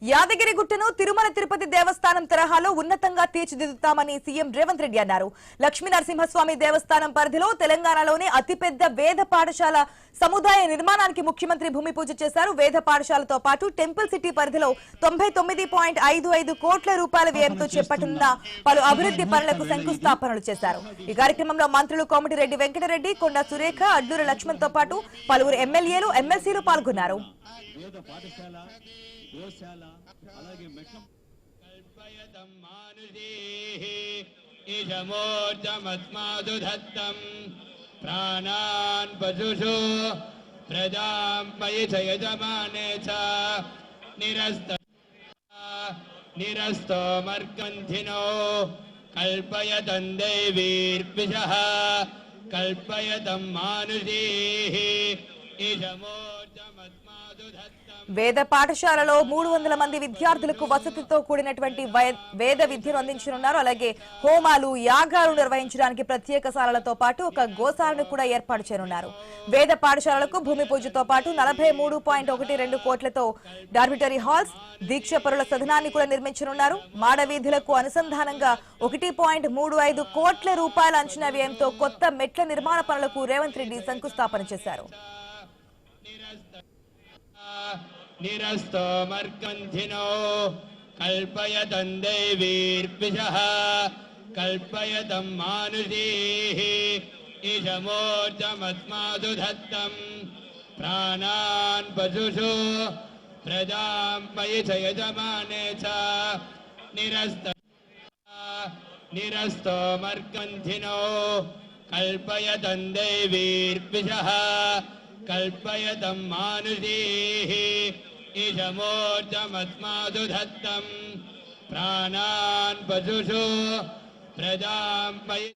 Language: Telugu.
యాదగిరిగుట్టను తిరుమల తిరుపతి దేవస్థానం తరహాలో ఉన్నతంగా తీర్చిదిద్దుతామని సీఎం రేవంత్ రెడ్డి అన్నారు. లక్ష్మీనరసింహస్వామి దేవస్థానం పరిధిలో తెలంగాణలోనే అతిపెద్ద వేద పాఠశాల సముదాయ నిర్మాణానికి ముఖ్యమంత్రి భూమి పూజ చేశారు. వేద పాఠశాలతో పాటు టెంపుల్ సిటీ పరిధిలో 99.55 కోట్ల రూపాయల వ్యయంతో చేపట్టిన పలు అభివృద్ధి పనులకు శంకుస్థాపనలు చేశారు. ఈ కార్యక్రమంలో మంత్రులు కోమటిరెడ్డి వెంకటరెడ్డి, కొండా సురేఖ, అడ్డూరి లక్ష్మణ్ తో పాటు పలువురు ఎమ్మెల్యేలు, ఎమ్మెల్సీలు పాల్గొన్నారు. ప్రాణాన్ పశుషు ప్రజాం మయి చ యజమానే చ నిరస్తో మర్గంధినో కల్పయతం దైవీర్పిషః కల్పయతం మానుషీః వేద పాఠశాలలో 300 మంది విద్యార్థులకు వసతితో కూడినటువంటి వేద విద్యను అందించనున్నారు. అలాగే హోమాలు, యాగాలు నిర్వహించడానికి ప్రత్యేక శాలలతో పాటు ఒక గోశాలను కూడా ఏర్పాటు చేయనున్నారు. వేద పాఠశాలలకు భూమి పూజతో పాటు 43.12 కోట్లతో డార్మిటరీ హాల్స్, దీక్షపరుల సదనాన్ని కూడా నిర్మించనున్నారు. మాడవీధులకు అనుసంధానంగా 1.35 కోట్ల రూపాయల అంచనా వ్యయంతో కొత్త మెట్ల నిర్మాణ పనులకు రేవంత్ రెడ్డి శంకుస్థాపన చేశారు. నిరస్తో మర్గంధినో కల్పయతం దైవీర్పిషః కల్పయతం మానుషీః ఈశమోర్జమస్మాదు దత్తం ప్రాణాన్ పశుషు ప్రజాం మయి చ యజమానే చ నిరస్తో మర్గంధినో కల్పయతం దైవీర్పిషః కల్పయతం మానుషీః ఈశమోర్జమస్మాదు దత్తం ప్రాణాన్ పశుషు ప్రజాం మయి